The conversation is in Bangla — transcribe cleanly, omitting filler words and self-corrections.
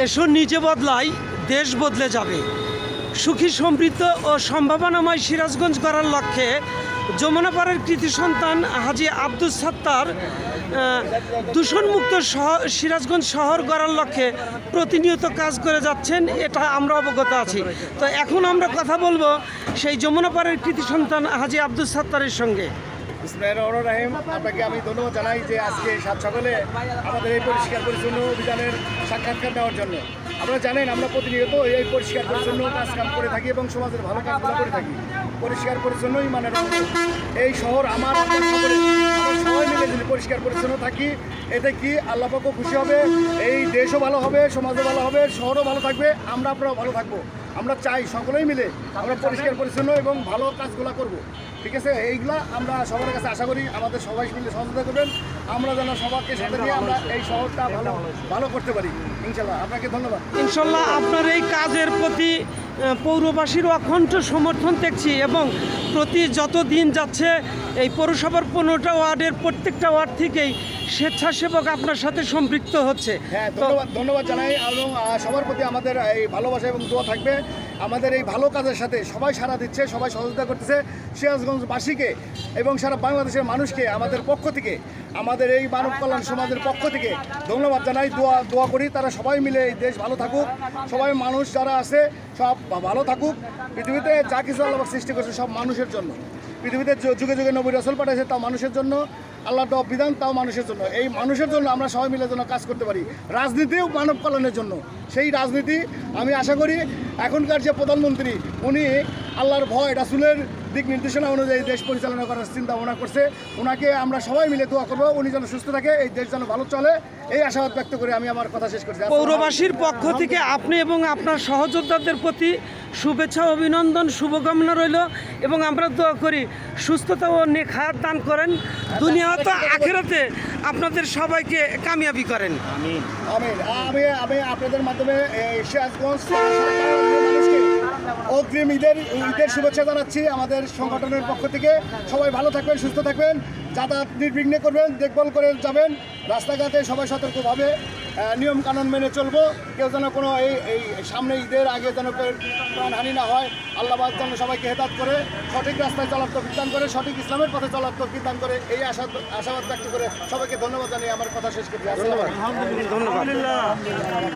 এসো নিজে বদলাই, দেশ বদলে যাবে। সুখী সমৃদ্ধ ও সম্ভাবনাময় সিরাজগঞ্জ গড়ার লক্ষ্যে যমুনাপাড়ার কৃতি সন্তান হাজী আব্দুস সাত্তার দূষণমুক্ত সিরাজগঞ্জ শহর গড়ার লক্ষ্যে প্রতিনিয়ত কাজ করে যাচ্ছেন, এটা আমরা অবগত আছি। তো এখন আমরা কথা বলবো সেই যমুনাপাড়ার কৃতি সন্তান হাজী আব্দুস সাত্তারের সঙ্গে। রাহিম, আপনাকে আমি ধন্যবাদ জানাই যে আজকে সাত সকালে আমাদের এই পরিষ্কার পরিচ্ছন্ন অভিযানের সাক্ষাৎকার দেওয়ার জন্য। আপনারা জানেন আমরা প্রতিনিয়ত এই পরিষ্কার পরিচ্ছন্ন কাজকাম করে থাকি এবং সমাজের ভালো কাজগুলো করে থাকি। পরিষ্কার পরিচ্ছন্নই মানে এই শহর আমার সবাই মিলে যদি পরিষ্কার পরিচ্ছন্ন থাকি, এতে কি আল্লাহ পাকও খুশি হবে, এই দেশও ভালো হবে, সমাজও ভালো হবে, শহরও ভালো থাকবে, আপনারাও ভালো থাকবো। আমরা চাই সকলেই মিলে আমরা পরিষ্কার পরিচ্ছন্ন এবং ভালো কাজগুলো করব। ঠিক আছে, এইগুলা আমরা সবার কাছে আশা করি আমাদের সবাই মিলে সহযোগিতা করবেন, আমরা যেন সবাইকে সাথে নিয়ে আমরা এই শহরটা ভালো করতে পারি ইনশাল্লাহ। আপনাকে ধন্যবাদ। ইনশাল্লাহ আপনার এই কাজের প্রতি পৌরবাসীর অখণ্ড সমর্থন দেখছি এবং প্রতি যত দিন যাচ্ছে এই পৌরসভার 15টা ওয়ার্ডের প্রত্যেকটা ওয়ার্ড থেকেই স্বেচ্ছাসেবক আপনার সাথে সম্পৃক্ত হচ্ছে। হ্যাঁ, ধন্যবাদ জানাই এবং সবার প্রতি আমাদের এই ভালোবাসা এবং দোয়া থাকবে। আমাদের এই ভালো কাজের সাথে সবাই সাড়া দিচ্ছে, সবাই সহযোগিতা করতেছে। সিরাজগঞ্জবাসীকে এবং সারা বাংলাদেশের মানুষকে আমাদের পক্ষ থেকে, আমাদের এই মানব কল্যাণ সমাজের পক্ষ থেকে ধন্যবাদ জানাই, দোয়া করি তারা সবাই মিলে এই দেশ ভালো থাকুক, সবাই মানুষ যারা আছে সব ভালো থাকুক। পৃথিবীতে যা কিছু আল্লাহ সৃষ্টি করছে সব মানুষের জন্য। পৃথিবীতে যুগে যুগে নবী রাসূল পাঠাইছে তাও মানুষের জন্য, আল্লাহর দেওয়া বিধান তাও মানুষের জন্য। এই মানুষের জন্য আমরা সবাই মিলে যেন কাজ করতে পারি। রাজনীতিও মানব কল্যাণের জন্য। সেই রাজনীতি আমি আশা করি এখনকার যে প্রধানমন্ত্রী উনি আল্লাহর ভয় রাসূলের দিক নির্দেশনা অনুযায়ী দেশ পরিচালনা করার চিন্তা ভাবনা করছে। ওনাকে আমরা সবাই মিলে দোয়া করবো, উনি যেন সুস্থ থাকে, এই দেশ যেন ভালো চলে, এই আশাবাদ ব্যক্ত করে আমি আমার কথা শেষ করছি। পৌরবাসীর পক্ষ থেকে আপনি এবং আপনার সহযোদ্ধাদের প্রতি শুভেচ্ছা, অভিনন্দন, শুভকামনা রইল এবং আমরা দোয়া করি সুস্থতা ও নেক হায়াত দান করেন, দুনিয়াতে আখিরাতে আপনাদের সবাইকে কামিয়াবি করেন। আমিন। আমি আপনাদের মাধ্যমে সিরাজগঞ্জ মানুষকে অগ্রিম ঈদের শুভেচ্ছা জানাচ্ছি আমাদের সংগঠনের পক্ষ থেকে। সবাই ভালো থাকবেন, সুস্থ থাকবেন, যাতায়াত নির্বিঘ্নে করবেন, দেখভাল করে যাবেন, রাস্তাঘাটে সবাই সতর্কভাবে নিয়ম কানুন মেনে চলবো। কেউ যেন কোনো এই সামনে ঈদের আগে যেন প্রাণহানি না হয়। আল্লাহ যেন সবাইকে হেদায়েত করে সঠিক রাস্তায় চলার তৌফিক দান করে, সঠিক ইসলামের পথে চলার তৌফিক দান করে, এই আশাবাদ ব্যক্ত করে সবাইকে ধন্যবাদ জানিয়ে আমার কথা শেষ করছি। ধন্যবাদ।